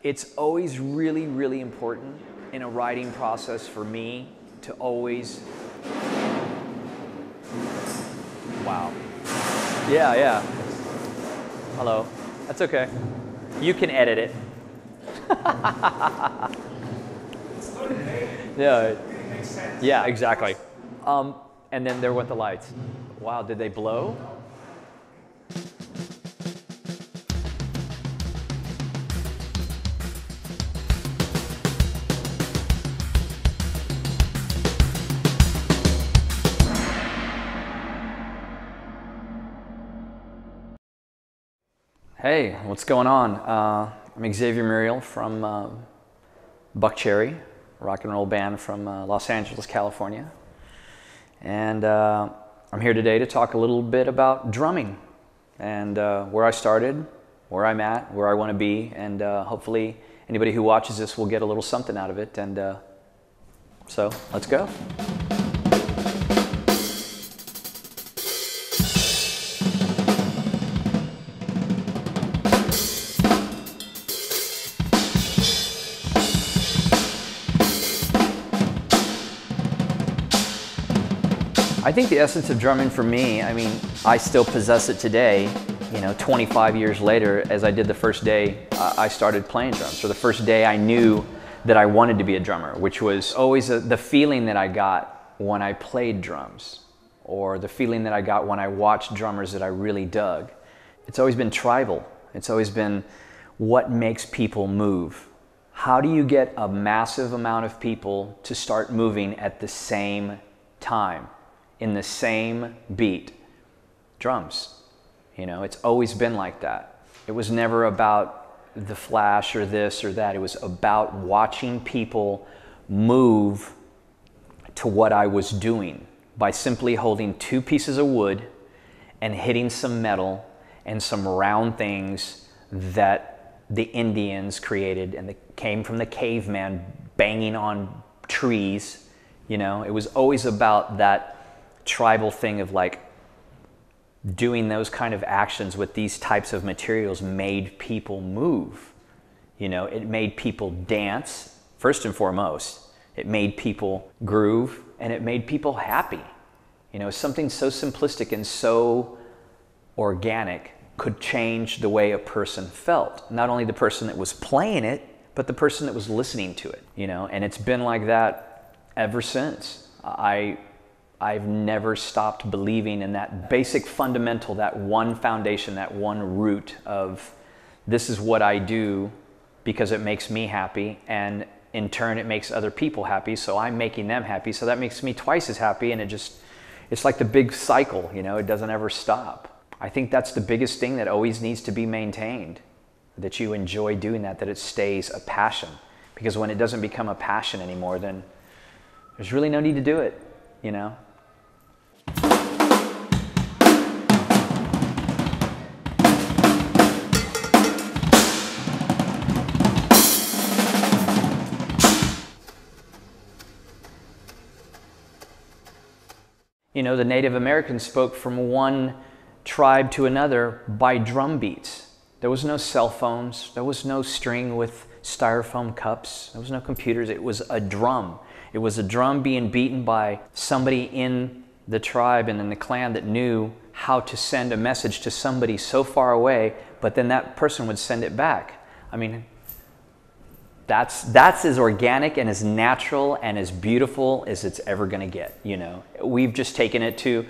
It's always really, really important in a writing process for me to always, wow. Yeah, yeah. Hello. That's okay. You can edit it. Yeah. Yeah, exactly. And then there went the lights. Wow, did they blow? Hey, what's going on? I'm Xavier Muriel from Buckcherry, rock and roll band from Los Angeles, California. And I'm here today to talk a little bit about drumming and where I started, where I'm at, where I want to be, and hopefully anybody who watches this will get a little something out of it. And so let's go. I think the essence of drumming for me, I mean, I still possess it today, 25 years later, as I did the first day I started playing drums, or the first day I knew that I wanted to be a drummer, which was always the feeling that I got when I played drums, or the feeling that I got when I watched drummers that I really dug. It's always been tribal. It's always been what makes people move. How do you get a massive amount of people to start moving at the same time? In the same beat? Drums. It's always been like that. It was never about the flash or this or that. It was about watching people move to what I was doing by simply holding two pieces of wood and hitting some metal and some round things that the Indians created and that came from the caveman banging on trees. It was always about that tribal thing of like doing those kind of actions with these types of materials made people move. It made people dance, first and foremost. It made people groove, and it made people happy. Something so simplistic and so organic could change the way a person felt. Not only the person that was playing it, but the person that was listening to it. And it's been like that ever since. I've never stopped believing in that basic fundamental, that one foundation, that one root of this is what I do because it makes me happy, and in turn it makes other people happy, so I'm making them happy, so that makes me twice as happy, and it's like the big cycle, it doesn't ever stop. I think that's the biggest thing that always needs to be maintained, that you enjoy doing that it stays a passion, because when it doesn't become a passion anymore, then there's really no need to do it, The Native Americans spoke from one tribe to another by drum beats. There was no cell phones. There was no string with styrofoam cups. There was no computers. It was a drum. It was a drum being beaten by somebody in the tribe and in the clan that knew how to send a message to somebody so far away, but then that person would send it back. I mean, that's as organic and as natural and as beautiful as it's ever going to get. We've just taken it to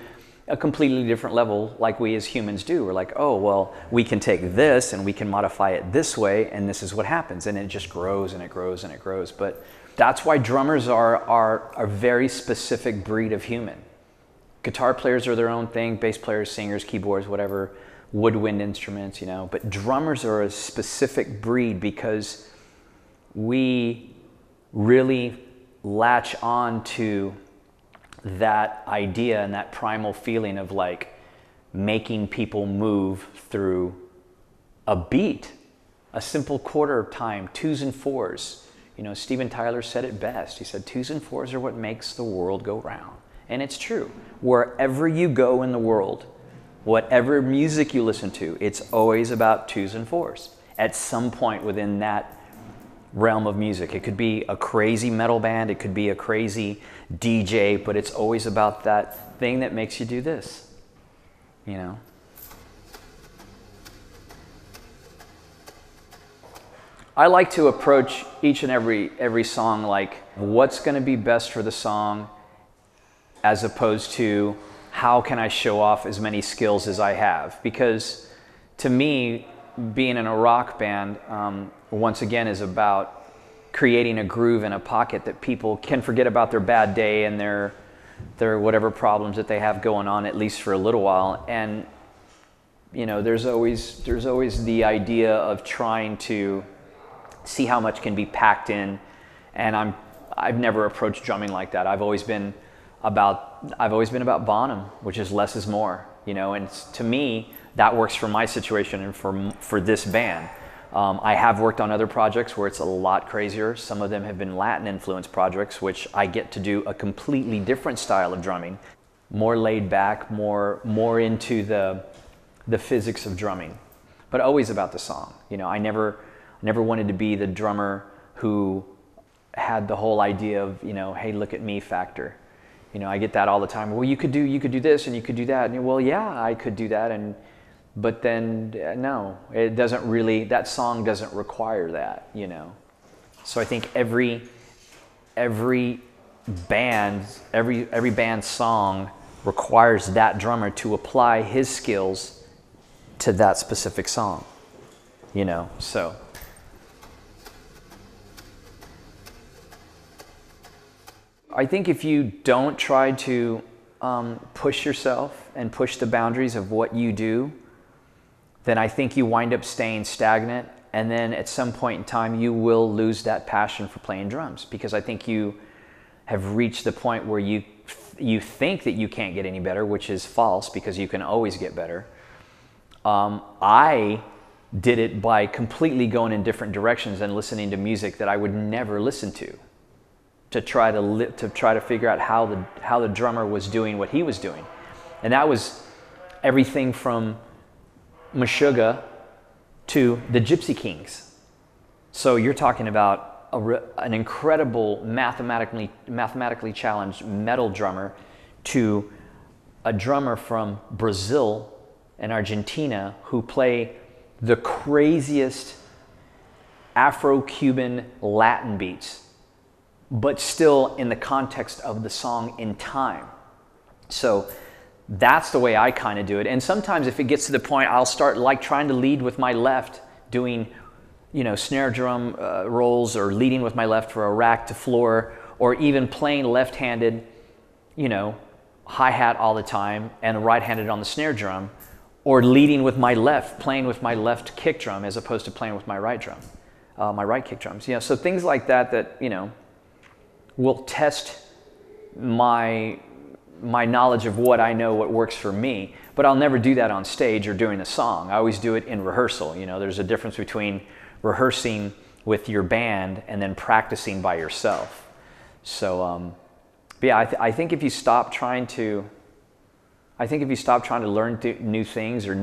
a completely different level, like we as humans do. We're like, oh, well, we can take this and we can modify it this way, and this is what happens, and it just grows and it grows and it grows. But that's why drummers are a very specific breed of human. Guitar players are their own thing, bass players, singers, keyboards, whatever, woodwind instruments, but drummers are a specific breed because we really latch on to that idea and that primal feeling of like making people move through a beat, a simple quarter time, twos and fours. Steven Tyler said it best. He said, twos and fours are what makes the world go round. And it's true. Wherever you go in the world, whatever music you listen to, it's always about twos and fours. At some point within that realm of music. It could be a crazy metal band, it could be a crazy DJ, but it's always about that thing that makes you do this, you know? I like to approach each and every song like, what's going to be best for the song, as opposed to how can I show off as many skills as I have. Because to me, being in a rock band, once again, is about creating a groove in a pocket that people can forget about their bad day and their whatever problems that they have going on, at least for a little while. And you know, there's always the idea of trying to see how much can be packed in, and I've never approached drumming like that. I've always been about Bonham, which is less is more, you know. And to me, that works for my situation and for this band. I have worked on other projects where it's a lot crazier. Some of them have been Latin influenced projects, which I get to do a completely different style of drumming, more laid back, more into the physics of drumming, but always about the song. You know, I never wanted to be the drummer who had the whole idea of, you know, hey, look at me factor. You know, I get that all the time. Well, you could do this and you could do that. And, well, yeah, I could do that. But then, no, it doesn't really, that song doesn't require that, you know. So I think every band's song requires that drummer to apply his skills to that specific song, you know, so. I think if you don't try to push yourself and push the boundaries of what you do, then I think you wind up staying stagnant, and then at some point in time you will lose that passion for playing drums, because I think you have reached the point where you think that you can't get any better, which is false, because you can always get better. I did it by completely going in different directions and listening to music that I would never listen to try to figure out how the drummer was doing what he was doing. And that was everything from Meshuggah to the Gypsy Kings. So you're talking about an incredible mathematically challenged metal drummer to a drummer from Brazil and Argentina who play the craziest Afro-Cuban Latin beats, but still in the context of the song in time. So that's the way I kind of do it. And sometimes if it gets to the point, I'll start like trying to lead with my left, doing, you know, snare drum rolls, or leading with my left for a rack to floor, or even playing left-handed, you know, hi-hat all the time and right-handed on the snare drum, or leading with my left, playing with my left kick drum as opposed to playing with my right drum, my right kick drums. You know, so things like that, you know, will test my knowledge of what I know, what works for me, but I'll never do that on stage or during a song. I always do it in rehearsal. You know, there's a difference between rehearsing with your band and then practicing by yourself. So, but yeah, I think if you stop trying to, learn new things or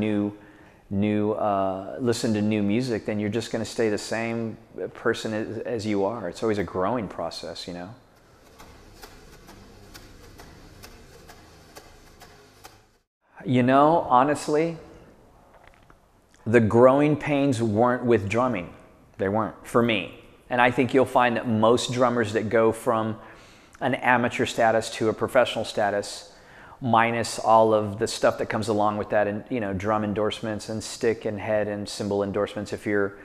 listen to new music, then you're just going to stay the same person as you are. It's always a growing process, you know. You know, honestly, the growing pains weren't with drumming. They weren't, for me. And I think you'll find that most drummers that go from an amateur status to a professional status, minus all of the stuff that comes along with that, and, you know, drum endorsements and stick and head and cymbal endorsements, if you're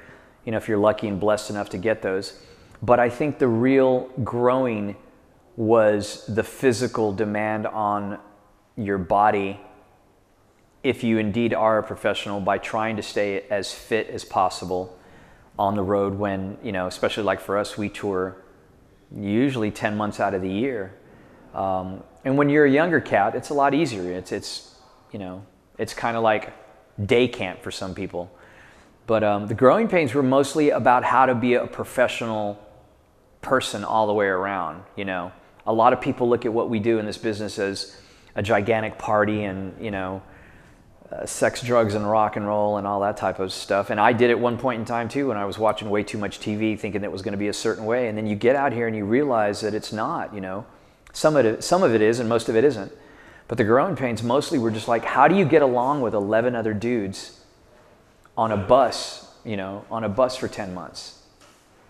lucky and blessed enough to get those. But I think the real growing was the physical demand on your body, if you indeed are a professional, by trying to stay as fit as possible on the road when, you know, especially like for us, we tour usually 10 months out of the year. And when you're a younger cat, it's a lot easier. It's you know, it's kind of like day camp for some people. But the growing pains were mostly about how to be a professional person all the way around, you know. A lot of people look at what we do in this business as a gigantic party and, you know, sex, drugs, and rock and roll and all that type of stuff. And I did at one point in time too, when I was watching way too much TV, thinking it was going to be a certain way. And then you get out here and you realize that it's not, you know. Some of it is and most of it isn't. But the growing pains mostly were just like, how do you get along with 11 other dudes on a bus, you know, on a bus for 10 months?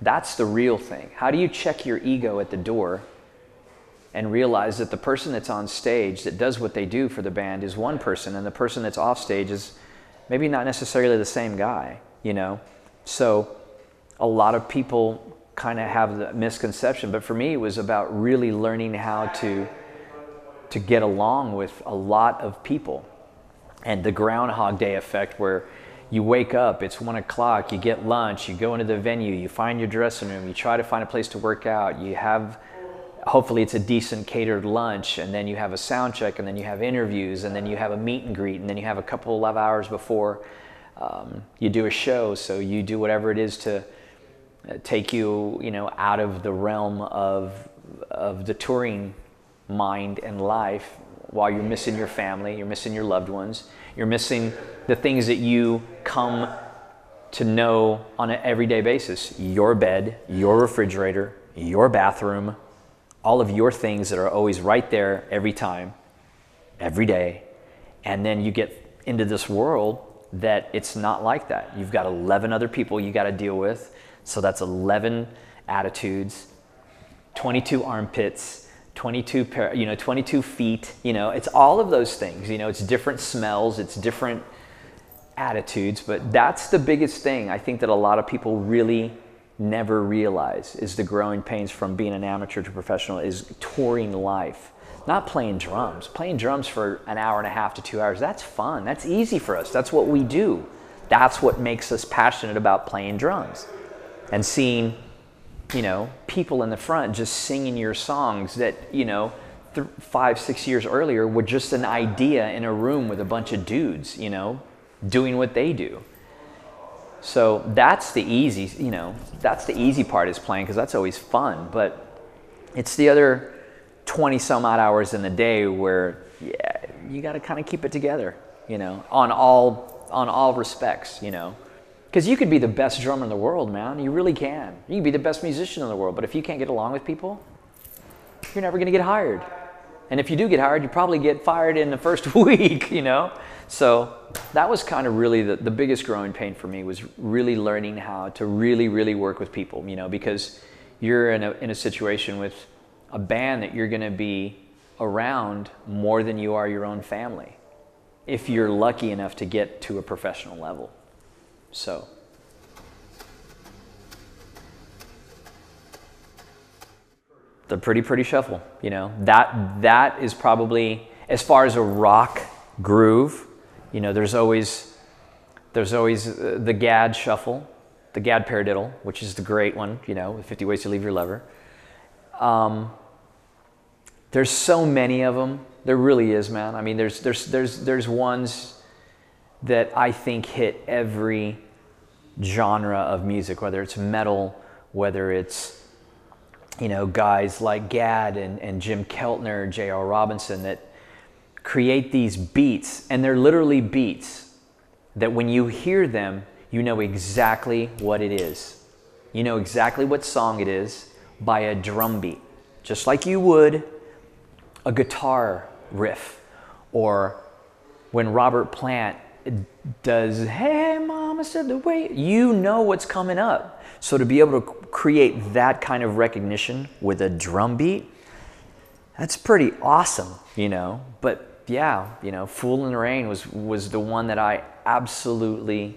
That's the real thing. How do you check your ego at the door and realize that the person that's on stage that does what they do for the band is one person, and the person that's off stage is maybe not necessarily the same guy, you know? So a lot of people kind of have the misconception, but for me it was about really learning how to get along with a lot of people. And the Groundhog Day effect, where you wake up, it's 1 o'clock, you get lunch, you go into the venue, you find your dressing room, you try to find a place to work out, you have, hopefully it's a decent catered lunch, and then you have a sound check, and then you have interviews, and then you have a meet and greet, and then you have a couple of hours before you do a show. So you do whatever it is to take you, you know, out of the realm of the touring mind and life, while you're missing your family, you're missing your loved ones, you're missing the things that you come to know on an everyday basis. Your bed, your refrigerator, your bathroom, all of your things that are always right there every time, every day. And then you get into this world that it's not like that. You've got 11 other people you got to deal with. So that's 11 attitudes, 22 armpits, 22 feet, you know, it's all of those things, you know, it's different smells, it's different attitudes. But that's the biggest thing I think that a lot of people really never realize, is the growing pains from being an amateur to professional, is touring life. Not playing drums. Playing drums for an hour and a half to 2 hours, that's fun, that's easy for us, that's what we do. That's what makes us passionate about playing drums. And seeing, you know, people in the front just singing your songs that, you know, 5, 6 years earlier were just an idea in a room with a bunch of dudes, you know, doing what they do. So that's the easy, you know, that's the easy part, is playing, because that's always fun. But it's the other 20 some odd hours in the day where, yeah, you got to kind of keep it together, you know, on all respects, you know. Because you could be the best drummer in the world, man. You really can. You can be the best musician in the world, but if you can't get along with people, you're never going to get hired. And if you do get hired, you probably get fired in the first week, you know. So that was kind of really the biggest growing pain for me, was really learning how to really, really work with people, you know, because you're in a situation with a band that you're going to be around more than you are your own family, if you're lucky enough to get to a professional level. So the Pretty Shuffle, you know, that is probably, as far as a rock groove, you know, there's always the Gad Shuffle, the Gad Paradiddle, which is the great one, you know, with 50 Ways to Leave Your Lover. There's so many of them. There really is, man. I mean, there's ones that I think hit every genre of music, whether it's metal, whether it's, you know, guys like Gad and Jim Keltner, J.R. Robinson, that create these beats, and they're literally beats that when you hear them, you know exactly what it is. You know exactly what song it is by a drum beat, just like you would a guitar riff, or when Robert Plant does, "Hey mama said the way," you know what's coming up. So to be able to create that kind of recognition with a drum beat, that's pretty awesome, you know. But yeah, you know, "Fool in the Rain" was the one that I absolutely,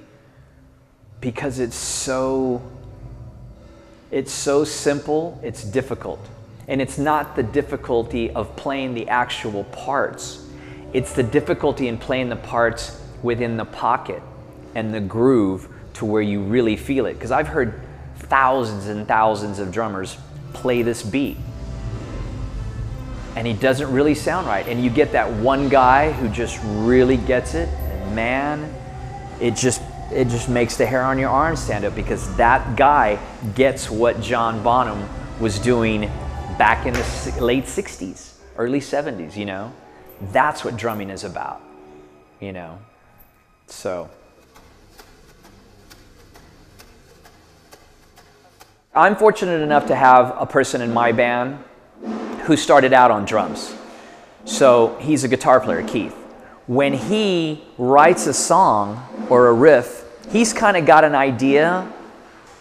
because it's so simple, it's difficult. And it's not the difficulty of playing the actual parts, it's the difficulty in playing the parts within the pocket and the groove to where you really feel it. Because I've heard thousands and thousands of drummers play this beat, and he doesn't really sound right. And you get that one guy who just really gets it, and man, it just makes the hair on your arm stand up, because that guy gets what John Bonham was doing back in the late 60s, early 70s, you know. That's what drumming is about, you know. So I'm fortunate enough to have a person in my band who started out on drums. So he's a guitar player, Keith. When he writes a song or a riff, he's kind of got an idea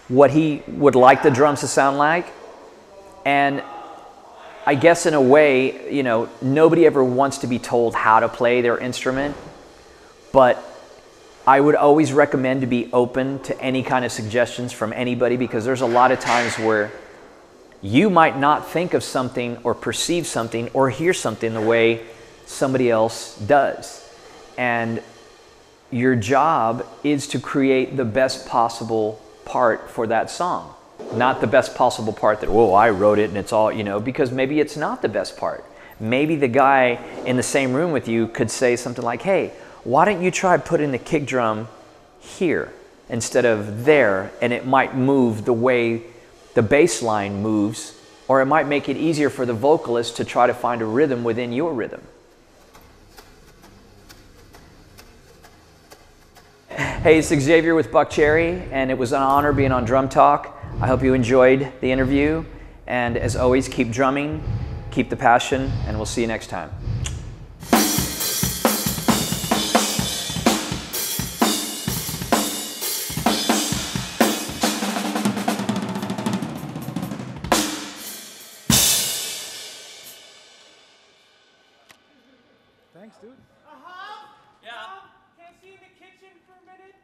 what he would like the drums to sound like. And I guess in a way, you know, nobody ever wants to be told how to play their instrument, but I would always recommend to be open to any kind of suggestions from anybody, because there's a lot of times where you might not think of something or perceive something or hear something the way somebody else does. And your job is to create the best possible part for that song. Not the best possible part that, whoa, I wrote it and it's all, you know, because maybe it's not the best part. Maybe the guy in the same room with you could say something like, hey, why don't you try putting the kick drum here instead of there, and it might move the way the bass line moves, or it might make it easier for the vocalist to try to find a rhythm within your rhythm. Hey, it's Xavier with Buckcherry, and it was an honor being on Drum Talk. I hope you enjoyed the interview, and as always, keep drumming, keep the passion, and we'll see you next time. Thanks, dude. Yeah. Can I see you in the kitchen for a minute?